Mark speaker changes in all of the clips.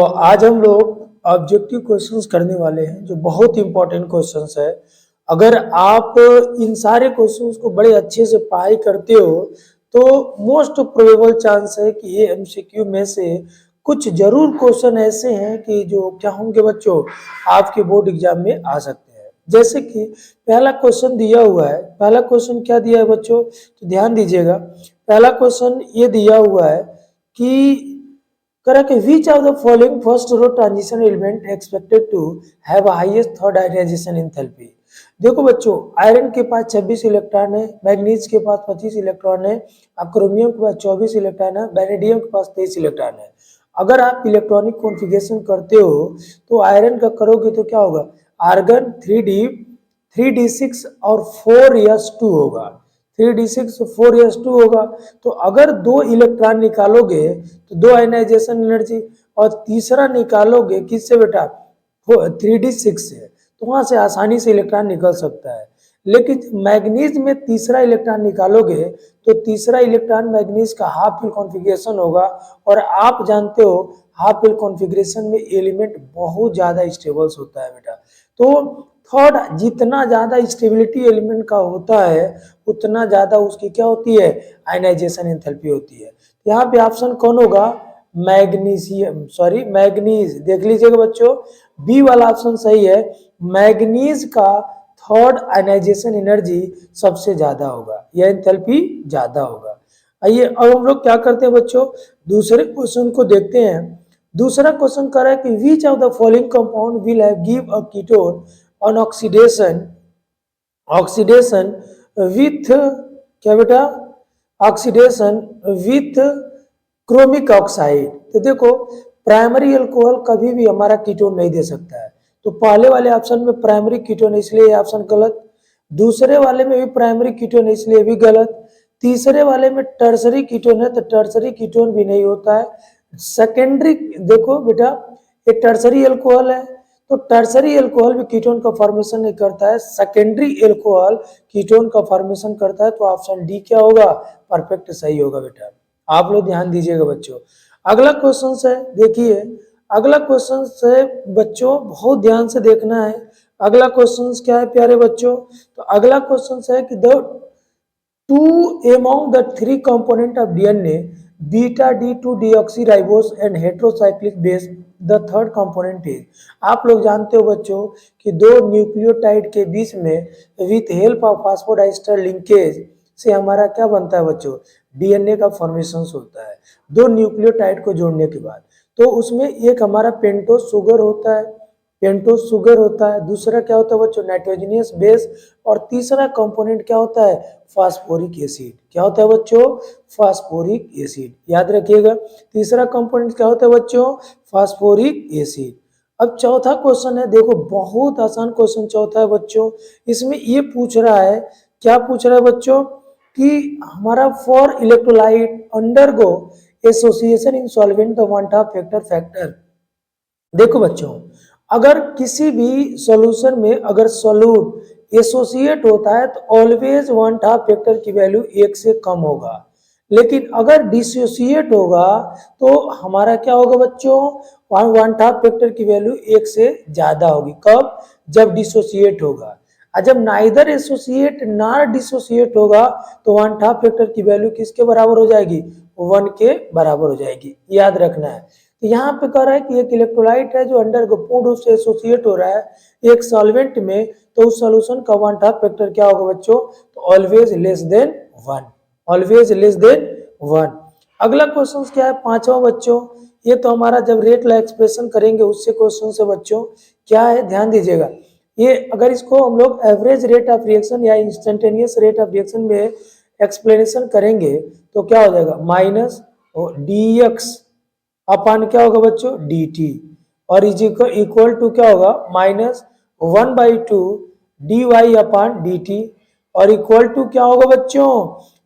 Speaker 1: तो आज हम लोग ऑब्जेक्टिव क्वेश्चंस करने वाले हैं जो बहुत इंपॉर्टेंट क्वेश्चंस है। अगर आप इन सारे क्वेश्चंस को बड़े अच्छे से पढ़ाई करते हो तो मोस्ट प्रोबेबल चांस है कि ये एमसीक्यू में से कुछ जरूर क्वेश्चन ऐसे हैं कि जो क्या होंगे बच्चों, आपके बोर्ड एग्जाम में आ सकते हैं। जैसे कि पहला क्वेश्चन दिया हुआ है। पहला क्वेश्चन क्या दिया है बच्चों, तो ध्यान दीजिएगा। पहला क्वेश्चन ये दिया हुआ है कि correct which of the following first row transition element expected to have a highest third ionization enthalpy। देखो बच्चों, आयरन के पास 26 इलेक्ट्रॉन है, मैग्नीज के पास 25 इलेक्ट्रॉन है, क्रोमियम के पास 24 इलेक्ट्रॉन है, वेनेडियम के पास 23 इलेक्ट्रॉन है। अगर आप इलेक्ट्रॉनिक कॉन्फ़िगरेशन करते हो तो आयरन का करोगे तो क्या होगा, आर्गन 3d6 और 4s2 होगा। 3d6 4s2 होगा। तो अगर दो इलेक्ट्रॉन निकालोगे तो दो आयनाइजेशन एनर्जी, और तीसरा निकालोगे किससे बेटा, 3d6 से, तो वहां से आसानी से इलेक्ट्रॉन निकल सकता है। लेकिन मैग्नीज में तीसरा इलेक्ट्रॉन निकालोगे तो तीसरा इलेक्ट्रॉन मैग्नीज का हाफ फिल कॉन्फ़िगरेशन होगा, और आप जानते हो हाफ फिल कॉन्फ़िगरेशन में एलिमेंट बहुत ज्यादा स्टेबल्स होता है बेटा। तो थर्ड जितना ज्यादा स्टेबिलिटी एलिमेंट का होता है उतना ज्यादा उसकी क्या होती है, आयनाइजेशन एंथैल्पी होती है। यहाँ पे ऑप्शन कौन होगा, मैग्नीज। देख लीजिएगा बच्चों, बी वाला ऑप्शन सही है। मैग्नीज का थर्ड आयनाइजेशन एनर्जी सबसे ज्यादा होगा, यह एंथैल्पी ज्यादा होगा। आइए अब हम लोग क्या करते हैं बच्चों, दूसरे क्वेश्चन को देखते हैं। दूसरा क्वेश्चन कर रहा है कि which of the following compound will have give a ketone on oxidation with, क्या बेटा, ऑक्सीडेशन विथ क्रोमिक ऑक्साइड। तो देखो, प्राइमरी अल्कोहल कभी भी हमारा कीटोन नहीं दे सकता है। तो पहले वाले ऑप्शन में प्राइमरी कीटोन है इसलिए ये ऑप्शन गलत, दूसरे वाले में भी प्राइमरी कीटोन है इसलिए भी गलत, तीसरे वाले में टर्सरी कीटोन है तो टर्सरी कीटोन भी नहीं होता है। सेकेंडरी, देखो बेटा, ये टर्सरी अल्कोहल है तो टर्सरी अल्कोहल भी कीटोन का फॉर्मेशन नहीं करता है, सेकेंडरी अल्कोहल कीटोन का फॉर्मेशन करता है। तो ऑप्शन डी क्या होगा, परफेक्ट सही होगा बेटा। आप लोग ध्यान दीजिएगा बच्चों। अगला क्वेश्चन है, देखिए अगला क्वेश्चन है बच्चों, बहुत ध्यान से देखना है। अगला क्वेश्चन क्या है प्यारे बच्चों, तो अगला क्वेश्चन है कि the two among the three component of DNA, beta D2 deoxyribose and heterocyclic base, the third component is। आप लोग जानते हो बच्चों कि दो न्यूक्लियोटाइड के बीच में with help of phosphodiester linkage से हमारा क्या बनता है बच्चों, डीएनए का फॉर्मेशन होता है दो न्यूक्लियोटाइड को जोड़ने के बाद। तो उसमें एक हमारा पेंटोस शुगर होता है, पेंटोस शुगर होता है, दूसरा क्या होता है बच्चों, नाइट्रोजनियस बेस, और तीसरा कंपोनेंट क्या होता है, फास्फोरिक एसिड। क्या होता है बच्चों, फास्फोरिक एसिड, याद रखिएगा। तीसरा कंपोनेंट क्या होता है बच्चों, फास्फोरिक एसिड। अब चौथा क्वेश्चन है, देखो बहुत आसान क्वेश्चन चौथा है बच्चों। इसमें ये पूछ रहा है, क्या पूछ रहा है बच्चों, कि हमारा for electrolyte undergo association in solvent the one half factor. देखो बच्चों, अगर किसी भी सॉल्यूशन में अगर सॉल्यूट एसोसिएट होता है तो ऑलवेज वन हाफ फैक्टर की वैल्यू 1 से कम होगा। लेकिन अगर डिसोसिएट होगा तो हमारा क्या होगा बच्चों, वन हाफ फैक्टर की वैल्यू 1 से ज्यादा होगी। कब, जब डिसोसिएट होगा। और जब नाइदर एसोसिएट ना डिसोसिएट होगा तो वन हाफ फैक्टर की वैल्यू किसके बराबर हो जाएगी, 1 के बराबर हो जाएगी, याद रखना है। तो यहाँ पे कह रहा है कि एक इलेक्ट्रोलाइट है जो अंडर पूर्ण रूप से एसोसिएट हो रहा है एक सॉल्वेंट में, तो उस सॉल्यूशन का वन हाफ फैक्टर क्या होगा बच्चों, तो always less than 1, always less than 1। अगला क्वेश्चन क्या है, पांचवा बच्चों, ये तो हमारा जब रेट ला एक्सप्रेशन करेंगे उससे क्वेश्चन से बच्चों क्या है, ध्यान दीजिएगा। ये अगर इसको हम लोग एवरेज रेट ऑफ रिएक्शन या इंस्टेंटेनियस रेट ऑफ रिएक्शन में एक्सप्लेनेशन करेंगे तो क्या हो जाएगा, माइनस dx अपान क्या होगा बच्चों, dt, और इज इक्वल टू क्या होगा, माइनस 1/2 dy अपान dt, और इक्वल टू क्या होगा बच्चों,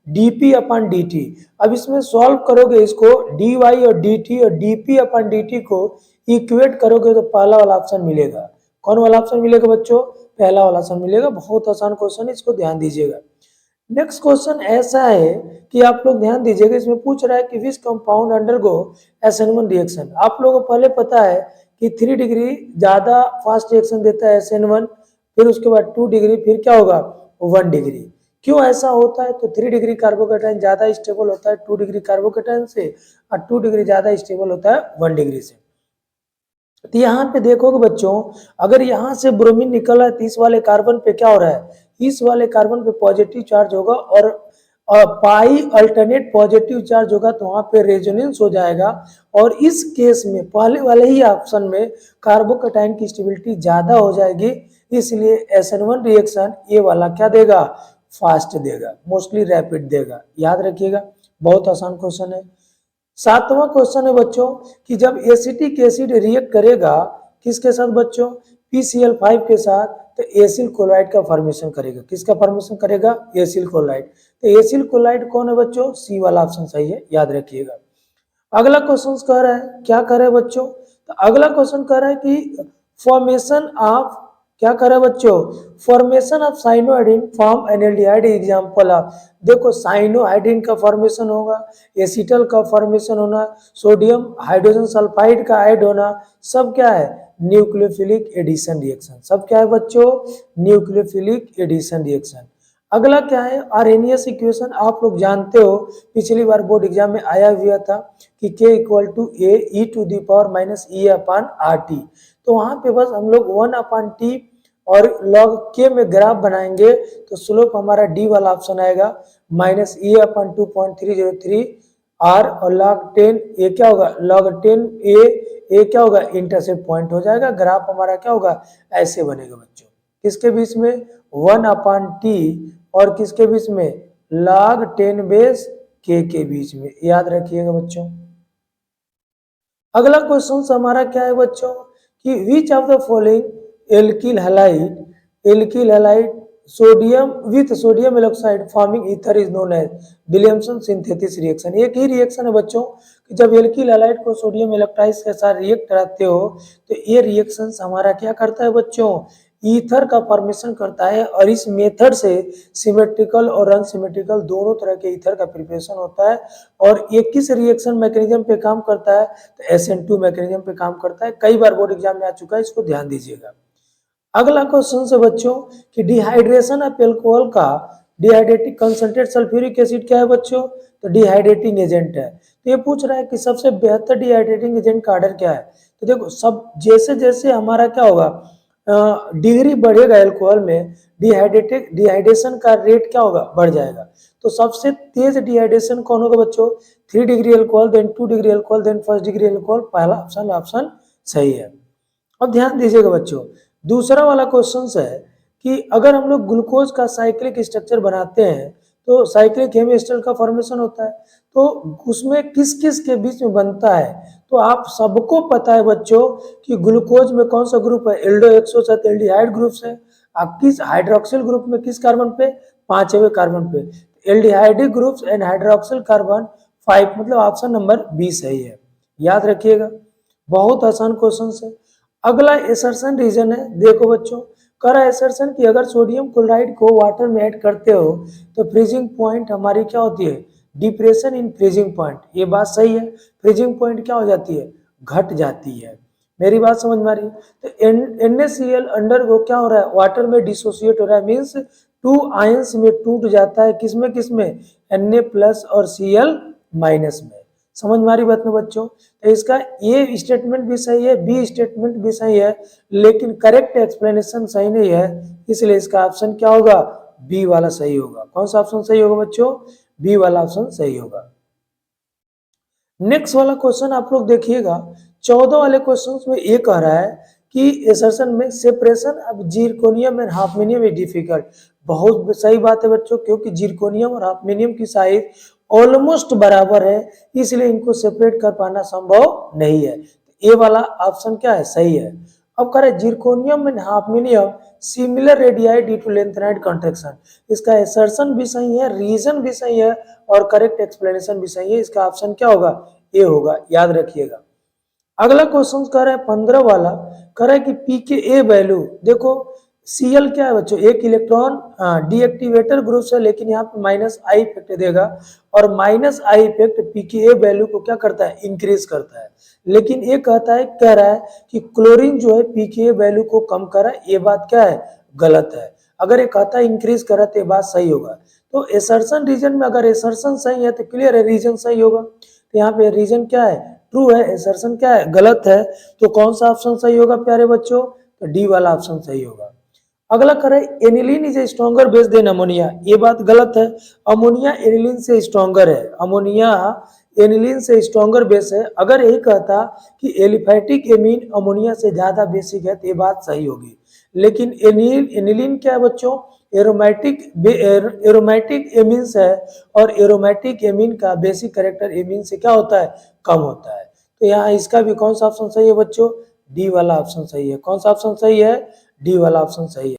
Speaker 1: dp अपान dt। अब इसमें सॉल्व करोगे इसको, dy और dt और dp अपान dt को इक्वेट करोगे तो पहला वाला ऑप्शन मिलेगा। कौन वाला ऑप्शन मिलेगा बच्चों, पहला वाला ऑप्शन मिलेगा। बहुत आसान क्वेश्चन है, इसको ध्यान दीजिएगा। नेक्स्ट क्वेश्चन ऐसा है कि आप लोग ध्यान दीजिएगा, इसमें पूछ रहा है कि which compound undergo SN1 reaction. आप लोगों को पहले पता है कि 3 डिग्री ज्यादा फास्ट रिएक्शन देता है SN1, फिर उसके बाद 2 डिग्री, फिर क्या होगा 1 डिग्री। क्यों ऐसा होता है? तो 3 डिग्री कार्बोकेटाइन ज्यादा स्टेबल होता है 2 डिग्री कार्बोकेटाइन से, और 2 डिग्री ज्यादा स्टेबल होता है 1 डिग्री से। तो यहाँ पे देखोगे बच्चों, अगर यहाँ से ब्रोमीन निकल रहा है तो इस वाले कार्बन पे क्या हो रहा है, इस वाले कार्बन पे पॉजिटिव चार्ज होगा, और पाई अल्टरनेट पॉजिटिव चार्ज होगा, तो वहां पे रेजोनेंस हो जाएगा। और इस केस में पहले वाले ही ऑप्शन में कार्बोकेटाइन की स्टेबिलिटी ज्यादा हो जाएगी, इसलिए SN1 रिएक्शन ये वाला क्या देगा, फास्ट देगा, मोस्टली रैपिड देगा। याद रखिएगा, बहुत आसान क्वेश्चन है। 7वां क्वेश्चन है बच्चों कि जब एसिटिक एसिड रिएक्ट करेगा किसके साथ बच्चों, PCl5 के साथ, तो एसिल क्लोराइड का फॉर्मेशन करेगा। किसका फॉर्मेशन करेगा, एसिल क्लोराइड। तो एसिल क्लोराइड कौन है बच्चों, सी वाला ऑप्शन सही है, याद रखिएगा। अगला क्वेश्चन कह रहा है, क्या कह रहा है बच्चों, तो अगला क्वेश्चन कह रहा है कि फॉर्मेशन ऑफ, क्या कर रहा है बच्चों, formation of cyanohydrin form an aldehyde example of. देखो साइनोहाइड्रीन का फॉर्मेशन होगा, एसिटल का फॉर्मेशन होना, सोडियम हाइड्रोजन सल्फाइड का ऐड होना, सब क्या है, न्यूक्लियोफिलिक एडिशन रिएक्शन। सब क्या है बच्चों, न्यूक्लियोफिलिक एडिशन रिएक्शन। अगला क्या है, आर्हेनियस इक्वेशन। आप लोग जानते हो, पिछली बार बोर्ड एग्जाम में आया हुआ था कि K = A e⁻⁻ तो वहां पे बस हम लोग 1/T और log K में ग्राफ बनाएंगे, तो स्लोप हमारा D वाला ऑप्शन आएगा, -E/2.303 R, और log 10 A क्या होगा, log 10 A क्या होगा, इंटरसेप्ट पॉइंट हो जाएगा। ग्राफ हमारा क्या होगा, ऐसे बनेगा बच्चों, किसके बीच में, 1/T और किसके बीच में, log 10 बेस K के बीच में। याद रखिएगा बच्चों। अगला क्वेश्चन हमारा क्या है बच्चों कि which of the following alkyl halide sodium with sodium alkoxide forming ether is known as Williamson synthesis reaction. एक ही रिएक्शन है बच्चों कि जब एल्किल हैलाइड को सोडियम इलेक्ट्राइड के साथ रिएक्ट कराते हो, तो ये रिएक्शन हमारा क्या करता है बच्चों, ईथर का फॉर्मेशन करता है। और इस मेथड से सिमेट्रिकल और अनसिमेट्रिकल दोनों तरह के ईथर का प्रिपरेशन होता है। और ये किस रिएक्शन मैकेनिज्म पे काम करता है, तो SN2 मैकेनिज्म पे काम करता है। कई बार बोर्ड एग्जाम में आ चुका है, इसको ध्यान दीजिएगा। अगला क्वेश्चन से बच्चों कि डिहाइड्रेशन ऑफ एल्कोहल का डिहाइड्रेटिंग कंसंट्रेट सल्फ्यूरिक एसिड क्या है बच्चों, तो डिहाइड्रेटिंग एजेंट है। तो ये पूछ रहा है कि सबसे बेहतर डिहाइड्रेटिंग एजेंट का ऑर्डर क्या है। तो देखो, सब जैसे जैसे हमारा क्या होगा, डिग्री बढ़ेगा एल्कोहल में, डिहाइड्रेशन का रेट क्या होगा, बढ़ जाएगा। तो सबसे तेज डिहाइड्रेशन कौन होगा बच्चों, 3 degree alcohol, then 2 degree alcohol, then 1 degree alcohol. पहला ऑप्शन सही है। अब ध्यान दीजिएगा बच्चों, दूसरा वाला क्वेश्चन है कि अगर हम लोग ग्लूकोज का साइक्लिक स्ट्रक्चर बनाते हैं, तो साइक्लिक हेमिस्टर का फॉर्मेशन होता है, तो उसमें किस किस के बीच में बनता है। तो आप सबको पता है बच्चों कि ग्लूकोज में कौन सा ग्रुप है, एल्डोहेक्सोस एल्डिहाइड ग्रुप है। आप किस हाइड्रोक्सिल ग्रुप में, किस कार्बन पे, 5वें कार्बन पे, aldehydic group and hydroxyl carbon 5, मतलब ऑप्शन नंबर बी सही है। याद रखिएगा, बहुत आसान क्वेश्चन है। अगला एसर्शन रीजन है, देखो बच्चों, कर एसर्शन कि अगर सोडियम क्लोराइड को वाटर में ऐड करते हो तो फ्रीजिंग पॉइंट हमारी क्या होती है, डिप्रेशन इन फ्रीजिंग पॉइंट। ये बात सही है, फ्रीजिंग पॉइंट क्या हो जाती है, घट जाती है। मेरी बात समझ में आ रही है। तो NaCl अंडर वो क्या हो रहा है, वाटर में डिसोसिएट हो रहा है, मीन्स 2 आयंस में टूट जाता है, किसमें किसमें, Na+ और Cl- में। समझ में आ रही बात में बच्चों। तो इसका ए स्टेटमेंट भी सही है, बी स्टेटमेंट भी सही है, लेकिन करेक्ट एक्सप्लेनेशन सही नहीं है, इसलिए इसका ऑप्शन क्या होगा, बी वाला सही होगा। कौन सा ऑप्शन सही होगा बच्चों, बी वाला ऑप्शन सही होगा। नेक्स्ट वाला क्वेश्चन आप लोग देखिएगा, 14 वाले क्वेश्चन में ये कह रहा है कि एसर्शन में separation of zirconium and hafnium is difficult. बहुत सही बात है बच्चों, क्योंकि जिरकोनियम और हाफनियम की साइज ऑलमोस्ट बराबर है, इसलिए इनको सेपरेट कर पाना संभव नहीं है। ये वाला ऑप्शन क्या है, सही है। अब कह रहे zirconium and hafnium similar radii due to lanthanide contraction. इसका एसर्शन भी सही है, रीजन भी सही है, और करेक्ट एक्सप्लेनेशन भी सही है। इसका ऑप्शन क्या होगा, ए होगा। याद रखिएगा। अगला क्वेश्चन कर रहा है 15 वाला, कर रहा है कि पी के ए वैल्यू, देखो Cl क्या है बच्चों, एक इलेक्ट्रॉन डीएक्टिवेटर ग्रुप है, लेकिन यहाँ पे माइनस आई इफेक्ट देगा, और minus I effect pKa value को क्या करता है, इंक्रीज करता है। लेकिन ये कह रहा है कि क्लोरीन जो है पीकेए वैल्यू को कम कर रहा है, ये बात क्या है, गलत है। अगर ये कहता है इंक्रीज कर रहा है तो ये बात सही होगा। तो एसर्शन रीजन में अगर एसर्शन सही है तो क्लियर है रीजन सही होगा। तो यहाँ पे रीजन क्या है, ट्रू है, एसर्शन क्या है, गलत है। तो कौन सा ऑप्शन सही होगा प्यारे बच्चों, तो डी वाला ऑप्शन सही होगा। अगला करे aniline is a stronger base than ammonia, ये बात गलत है। अमोनिया एनिलीन से स्ट्रॉन्गर है, अमोनिया एनिलीन से स्ट्रॉन्गर बेस है। अगर यही कहता कि एलिफैटिक एमीन अमोनिया से ज्यादा बेसिक है तो ये बात सही होगी। लेकिन एनिलीन क्या है बच्चों, एरोमेटिक एमीन्स है, और एरोमेटिक एमीन का बेसिक कैरेक्टर एमीन से क्या होता है, कम होता है। तो यहाँ इसका भी कौन सा ऑप्शन सही है बच्चों, डी वाला ऑप्शन सही है। कौन सा ऑप्शन सही है, डी वाला ऑप्शन सही है।